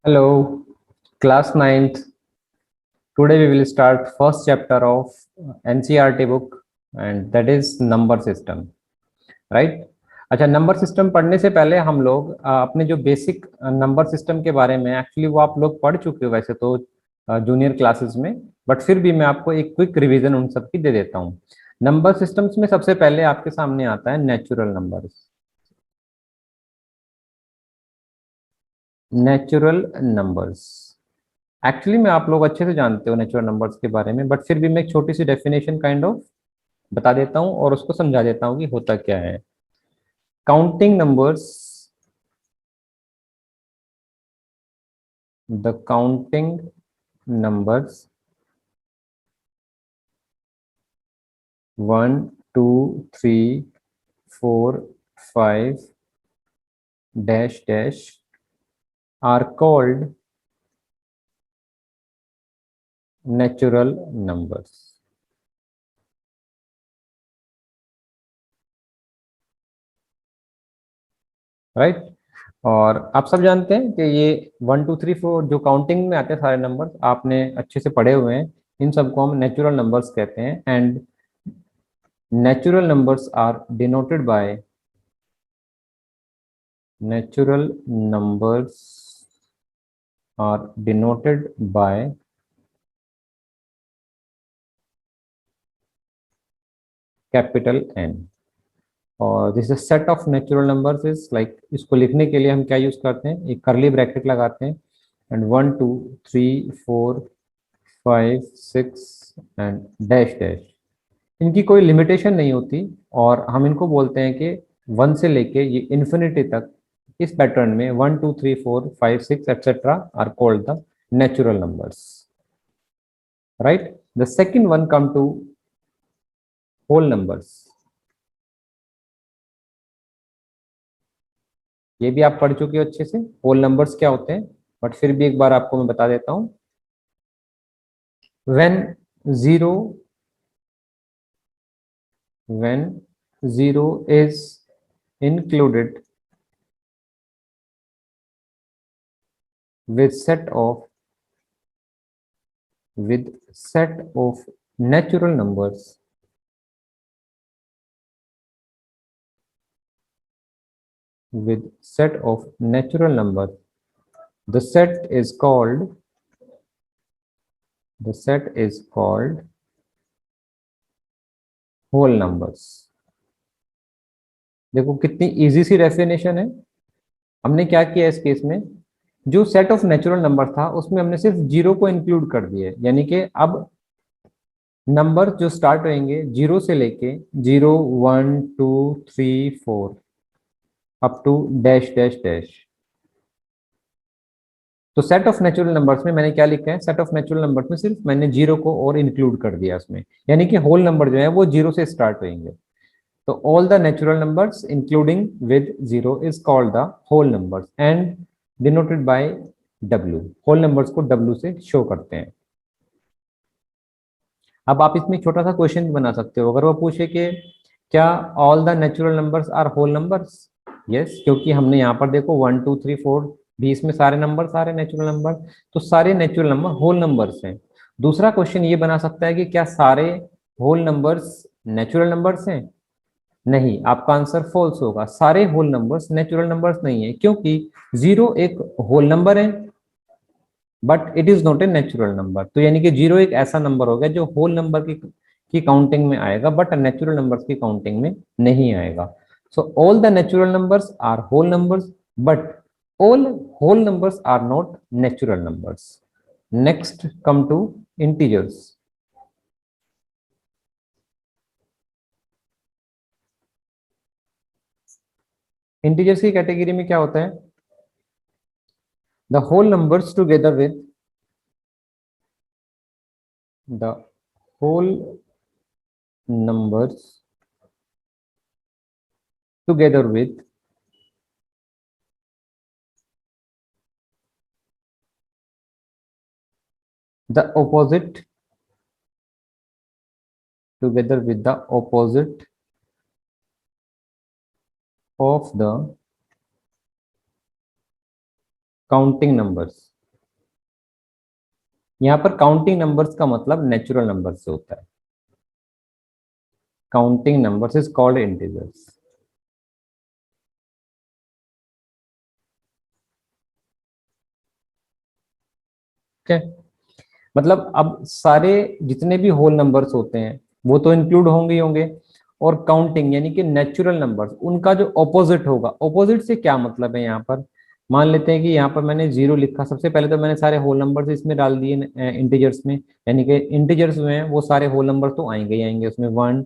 Hello, class ninth. Today we will start first chapter of NCERT book and that is number system, right? अच्छा, number system पढ़ने से पहले हम लोग अपने जो बेसिक नंबर सिस्टम के बारे में एक्चुअली वो आप लोग पढ़ चुके हो वैसे तो जूनियर क्लासेस में, बट फिर भी मैं आपको एक क्विक रिवीजन उन सब की दे देता हूँ। नंबर सिस्टम्स में सबसे पहले आपके सामने आता है natural numbers. Natural numbers actually में आप लोग अच्छे से जानते हो नेचुरल नंबर्स के बारे में, बट फिर भी मैं एक छोटी सी डेफिनेशन काइंड ऑफ बता देता हूँ और उसको समझा देता हूँ कि होता क्या है। Counting numbers, the counting numbers 1 2 3 4 5 dash dash are called natural numbers, right? और आप सब जानते हैं कि ये 1 2 3 4 जो काउंटिंग में आते हैं सारे नंबर्स आपने अच्छे से पढ़े हुए हैं, इन सबको हम नेचुरल नंबर्स कहते हैं। And natural numbers are denoted by natural numbers are denoted by capital N और this set of natural numbers is like, इसको लिखने के लिए हम क्या यूज करते हैं, एक करली ब्रैकेट लगाते हैं एंड 1 2 3 4 5 6 एंड डैश डैश। इनकी कोई लिमिटेशन नहीं होती और हम इनको बोलते हैं कि 1 से लेके ये इन्फिनिटी तक इस पैटर्न में 1 2 3 4 5 6 etc. are called the natural numbers, right? The second one come to whole numbers. ये भी आप पढ़ चुके हो अच्छे से होल नंबर्स क्या होते हैं, बट फिर भी एक बार आपको मैं बता देता हूं। when zero when zero is included with set of natural numbers, with set of natural numbers, the set is called whole numbers. देखो कितनी इजी सी डेफिनेशन है। हमने क्या किया इस केस में, जो सेट ऑफ नेचुरल नंबर था उसमें हमने सिर्फ जीरो को इंक्लूड कर दिया, यानी कि अब नंबर जो स्टार्ट होंगे जीरो से लेके 0 1 2 3 4 up to dash dash dash. तो सेट ऑफ नेचुरल नंबर्स में मैंने क्या लिखा है, सेट ऑफ नेचुरल नंबर्स में सिर्फ मैंने जीरो को और इंक्लूड कर दिया उसमें, यानी कि होल नंबर जो है वो जीरो से स्टार्ट होंगे। तो all the natural numbers including with zero is called the whole numbers and denoted by W. whole numbers को W से शो करते हैं। अब आप इसमें छोटा सा क्वेश्चन बना सकते हो, अगर वो पूछे कि क्या all the natural numbers are whole numbers, yes, क्योंकि हमने यहाँ पर देखो 1 2 3 4 भी इसमें सारे नंबर सारे नेचुरल नंबर, तो सारे नेचुरल नंबर होल नंबर्स हैं। दूसरा क्वेश्चन ये बना सकता है कि क्या सारे होल नंबर्स नेचुरल नंबर्स हैं, नहीं, आपका आंसर फॉल्स होगा। सारे होल नंबर्स नेचुरल नंबर्स नहीं है, क्योंकि जीरो एक होल नंबर है but it is not a natural number. तो यानी कि जीरो एक ऐसा नंबर हो गया जो होल नंबर की काउंटिंग में आएगा बट नेचुरल नंबर्स की काउंटिंग में नहीं आएगा। So all the natural numbers are whole numbers but all whole numbers are not natural numbers. Next come to integers. Integers की कैटेगरी में क्या होता है, the whole numbers together with the whole numbers together with the opposite together with the opposite of the counting numbers यहाँ पर counting numbers का मतलब natural number से होता है। Counting numbers is called integers. ठीक है, मतलब अब सारे जितने भी होल नंबर्स होते हैं वो तो इंक्लूड होंगे ही होंगे, और काउंटिंग यानी कि नेचुरल नंबर्स उनका जो ऑपोजिट होगा। ऑपोजिट से क्या मतलब है यहाँ पर, मान लेते हैं कि यहाँ पर मैंने जीरो लिखा, सबसे पहले तो मैंने सारे होल नंबर्स इसमें डाल दिए इंटीजर्स में, यानी कि इंटीजर्स में हैं वो सारे होल नंबर तो आएंगे ही आएंगे उसमें, वन,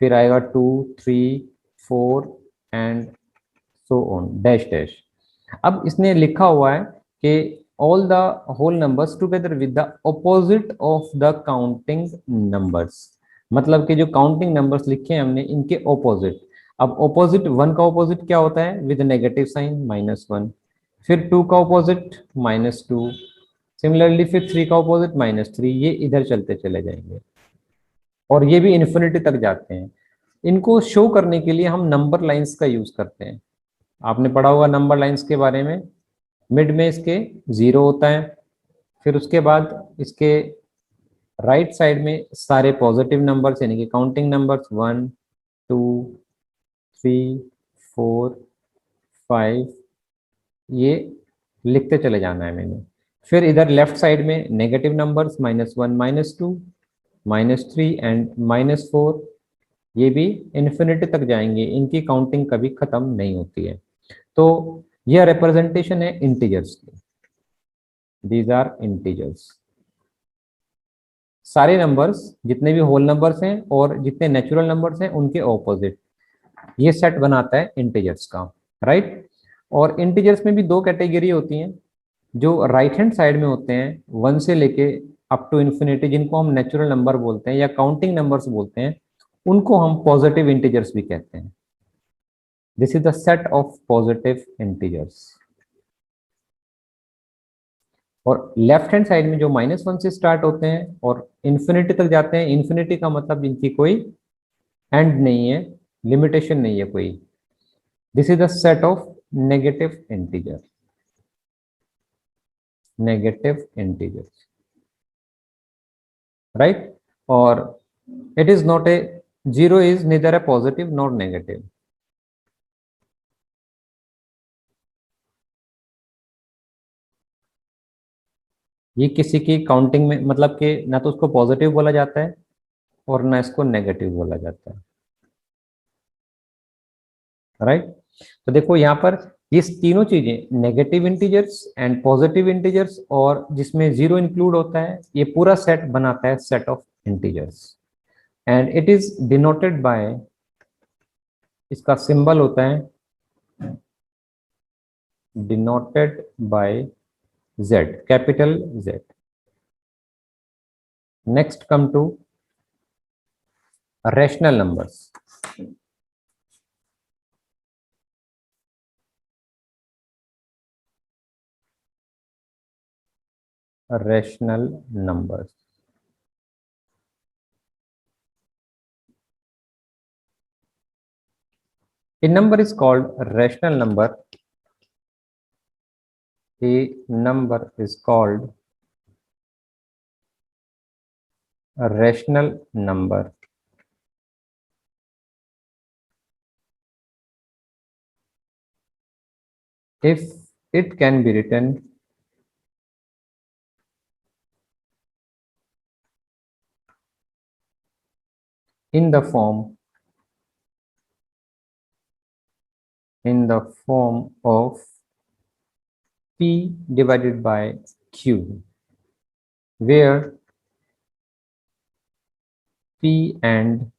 फिर आएगा two, three, four and so on dash dash. अब इसने लिखा हुआ है कि all the whole numbers together with the opposite of the counting numbers, मतलब कि जो काउंटिंग नंबर्स लिखे हैं हमने इनके ऑपोजिट। अब ऑपोजिट, वन का ऑपोजिट क्या होता है, विद नेगेटिव साइन -1, फिर टू का ऑपोजिट -2, सिमिलरली फिर थ्री का ऑपोजिट -3, ये इधर चलते चले जाएंगे और ये भी इन्फिनिटी तक जाते हैं। इनको शो करने के लिए हम नंबर लाइंस का यूज करते हैं। आपने पढ़ा होगा नंबर लाइंस के बारे में, मिड में इसके जीरो होता है, फिर उसके बाद इसके राइट साइड में सारे पॉजिटिव नंबर्स यानी कि काउंटिंग नंबर्स 1, 2, 3, 4, 5, ये लिखते चले जाना है मैंने। फिर इधर लेफ्ट साइड में नेगेटिव नंबर्स -1, -2, -3 एंड -4, ये भी इन्फिनिटी तक जाएंगे, इनकी काउंटिंग कभी खत्म नहीं होती है। तो यह रिप्रेजेंटेशन है इंटीजर्स की, दीज आर इंटीजर्स। सारे नंबर्स जितने भी होल नंबर्स हैं और जितने नेचुरल नंबर्स हैं उनके ऑपोजिट, ये सेट बनाता है इंटीजर्स का, राइट। और इंटीजर्स में भी दो कैटेगरी होती हैं, जो राइट हैंड साइड में होते हैं वन से लेके अप टू इन्फिनिटी, जिनको हम नेचुरल नंबर बोलते हैं या काउंटिंग नंबर्स बोलते हैं, उनको हम पॉजिटिव इंटीजर्स भी कहते हैं। This is the set of positive integers. और लेफ्ट हैंड साइड में जो -1 से स्टार्ट होते हैं और इन्फिनिटी तक जाते हैं, इन्फिनिटी का मतलब इनकी कोई एंड नहीं है, लिमिटेशन नहीं है कोई। This is the set of negative integer, negative integers, right. और it is not a, zero is neither a positive not negative. ये किसी की काउंटिंग में मतलब कि ना तो उसको पॉजिटिव बोला जाता है और ना इसको नेगेटिव बोला जाता है, राइट। तो देखो यहाँ पर ये तीनों चीजें, negative integers and positive integers और जिसमें जीरो इंक्लूड होता है, ये पूरा सेट बनाता है set of integers. And it is denoted by, इसका सिंबल होता है denoted by z, capital Z। Next come to rational numbers. Rational numbers, a number is called rational number, a number is called a rational number if it can be written in the form of p divided by q, where p and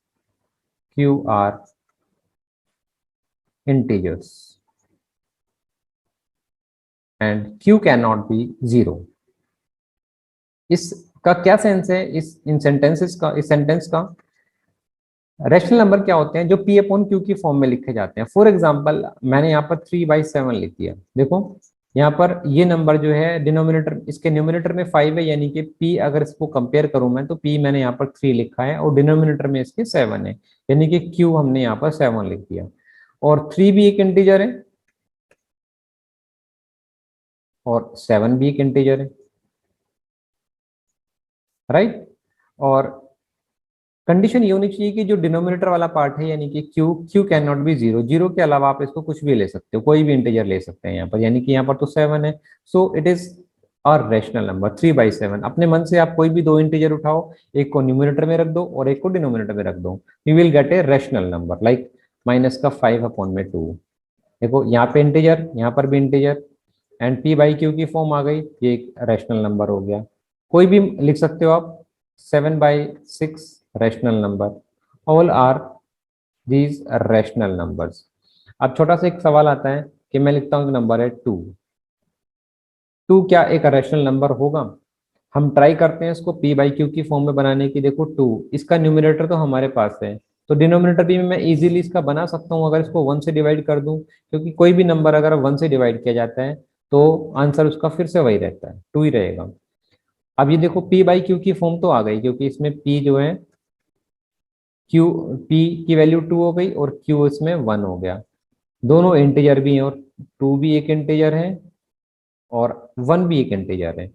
q are integers and q cannot be zero। इसका क्या sense है, इस इन sentences का, इस sentence का rational number क्या होते हैं, जो p अपॉन q की फॉर्म में लिखे जाते हैं। फॉर एग्जांपल मैंने यहाँ पर 3/7 लिख दिया, देखो यहाँ पर ये नंबर जो है डिनोमिनेटर, इसके न्यूमिनेटर में 5 है, यानी कि p अगर इसको कंपेयर करूं मैं तो p मैंने यहाँ पर 3 लिखा है और डिनोमिनेटर में इसके 7 है, यानी कि q हमने यहाँ पर 7 लिख दिया। और 3 भी एक इंटीजर है और 7 भी एक इंटीजर है, राइट। और कंडीशन ये होनी चाहिए कि जो डिनोमिनेटर वाला पार्ट है यानी कि Q can not be zero, zero के अलावा आप इसको कुछ भी ले सकते हो, कोई भी इंटीजर ले सकते हैं यहाँ पर, यानी कि यहाँ पर तो 7 है, सो इट इज और रैशनल नंबर 3/7। अपने मन से आप कोई भी दो इंटीजर उठाओ, एक को न्यूमिनेटर में रख दो और एक को डिनोमिनेटर में रख दो, you will get a rational number like -5/2। देखो यहाँ पे इंटीजर, यहाँ पर भी इंटीजर, एंड p/q की फॉर्म आ गई, ये एक रैशनल नंबर हो गया। कोई भी लिख सकते हो आप, 7/6 rational number, all are these rational numbers. अब छोटा सा एक सवाल आता है कि मैं लिखता हूँ नंबर है 2, 2 क्या एक रैशनल नंबर होगा? हम ट्राई करते हैं इसको p/q की फॉर्म में बनाने की। देखो 2, इसका न्यूमिनेटर तो हमारे पास है, तो डिनोमिनेटर भी मैं इजीली इसका बना सकता हूँ अगर इसको 1 से डिवाइड कर दूं, क्योंकि कोई भी नंबर अगर 1 से डिवाइड किया जाता है तो आंसर उसका फिर से वही रहता है, 2 ही रहेगा। अब ये देखो p/q की फॉर्म तो आ गई, क्योंकि इसमें p जो है q, p की वैल्यू 2 हो गई और q इसमें 1 हो गया, दोनों इंटीजर भी हैं और 2 भी एक इंटीजर है और 1 भी एक इंटीजर है,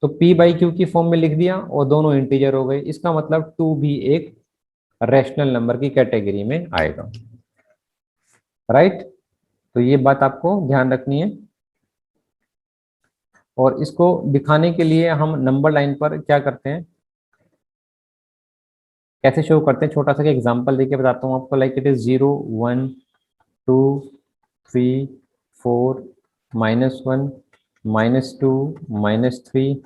तो p/q की फॉर्म में लिख दिया और दोनों इंटीजर हो गए, इसका मतलब 2 भी एक रैशनल नंबर की कैटेगरी में आएगा, राइट। तो ये बात आपको ध्यान रखनी है। और इसको दिखाने के लिए हम नंबर लाइन पर क्या करते हैं, कैसे शो करते हैं, छोटा सा एग्जांपल देके बताता हूँ आपको। Like it is 0 1 2 3 4 -1 -2 -3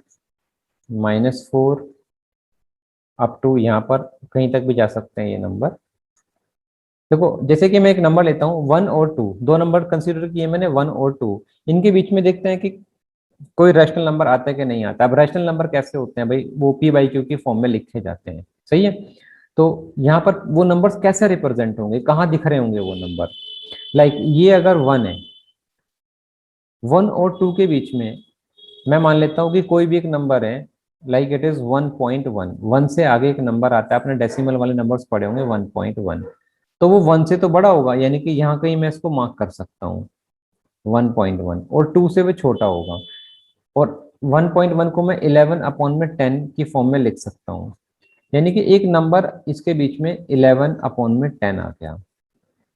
-4 up to यहाँ पर कहीं तक भी जा सकते हैं ये नंबर। देखो जैसे कि मैं एक नंबर लेता हूँ 1 और 2, दो नंबर कंसीडर किए मैंने 1 और 2, इनके बीच में देखते हैं कि कोई रैशनल नंबर आता है कि नहीं आता। अब रैशनल नंबर कैसे होते हैं भाई, वो p/q की फॉर्म में लिखे जाते हैं, सही है। तो यहाँ पर वो नंबर्स कैसे रिप्रेजेंट होंगे, कहाँ दिख रहे होंगे वो नंबर? लाइक ये अगर 1 है, 1 और 2 के बीच में मैं मान लेता हूँ कि कोई भी एक नंबर है, लाइक इट इज 1.1, 1 से आगे एक नंबर आता है, आपने डेसिमल वाले नंबर्स पढ़े होंगे 1.1, तो वो 1 से तो बड़ा होगा, यानी कि यहाँ कहीं मैं इसको मार्क कर सकता हूँ 1.1, और 2 से वो छोटा होगा, और 1.1 को मैं 11/10 की फॉर्म में लिख सकता हूँ, यानी कि एक नंबर इसके बीच में 11/10 आ गया।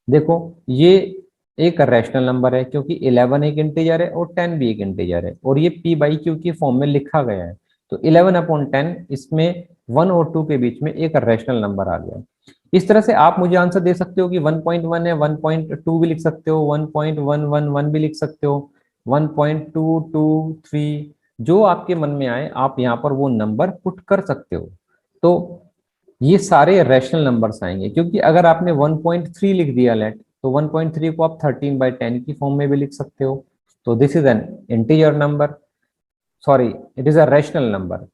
देखो ये एक रैशनल नंबर है, क्योंकि 11 एक इंटीजर है और 10 भी एक इंटीजर है, और ये p/q की फॉर्म में लिखा गया है, तो 11/10 इसमें 1 और 2 के बीच में एक रैशनल नंबर आ गया। इस तरह से आप मुझे आंसर दे सकते हो कि 1.1 है, 1.2 भी लिख सकते हो, 1.111 भी लिख सकते हो, 1.223, जो आपके मन में आए आप यहाँ पर वो नंबर पुट कर सकते हो। तो ये सारे रैशनल नंबर्स आएंगे, क्योंकि अगर आपने 1.3 लिख दिया लेट, तो 1.3 को आप 13/10 की फॉर्म में भी लिख सकते हो, तो this is an integer number, sorry it is a rational number.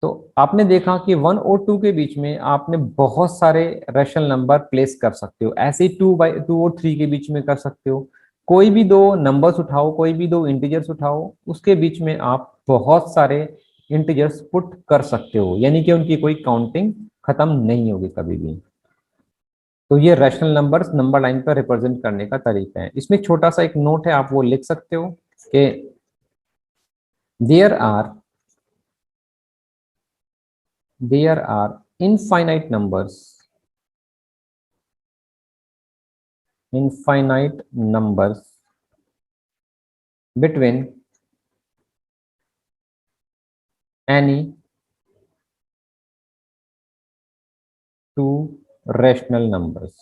तो आपने देखा कि 1 और 2 के बीच में आपने बहुत सारे रैशनल नंबर प्लेस कर सकते हो, ऐसे ही 2 और 3 के बीच में कर सकते हो। कोई भी दो नंबर्स उठाओ, कोई भी दो इंटीजर्स उठाओ, उसके बीच में आप बहुत सारे इंटीजर्स पुट कर सकते हो, यानी कि उनकी कोई काउंटिंग खत्म नहीं होगी कभी भी। तो ये रैशनल नंबर्स नंबर लाइन पर रिप्रेजेंट करने का तरीका है। इसमें छोटा सा एक नोट है, आप वो लिख सकते हो कि there are infinite numbers between any two rational numbers।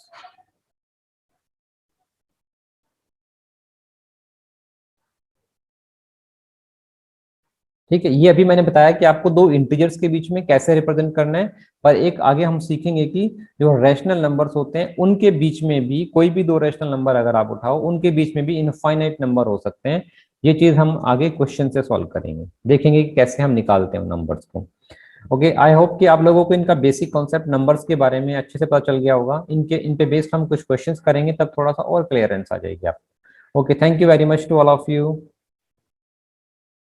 ठीक है, ये अभी मैंने बताया कि आपको दो इंटीजर्स के बीच में कैसे रिप्रेजेंट करना है, पर एक आगे हम सीखेंगे कि जो रैशनल नंबर्स होते हैं उनके बीच में भी कोई भी दो रैशनल नंबर अगर आप उठाओ, उनके बीच में भी इनफाइनाइट नंबर हो सकते हैं। ये चीज हम आगे क्वेश्चन से सॉल्व करेंगे, देखेंगे कि कैसे हम निकालते हैं नंबर्स को। ओके, आई होप कि आप लोगों को इनका बेसिक कॉन्सेप्ट नंबर्स के बारे में अच्छे से पता चल गया होगा। इन पे बेस्ड हम कुछ क्वेश्चंस करेंगे, तब थोड़ा सा और क्लियरेंस आ जाएगी आप। Okay, thank you very much to all of you.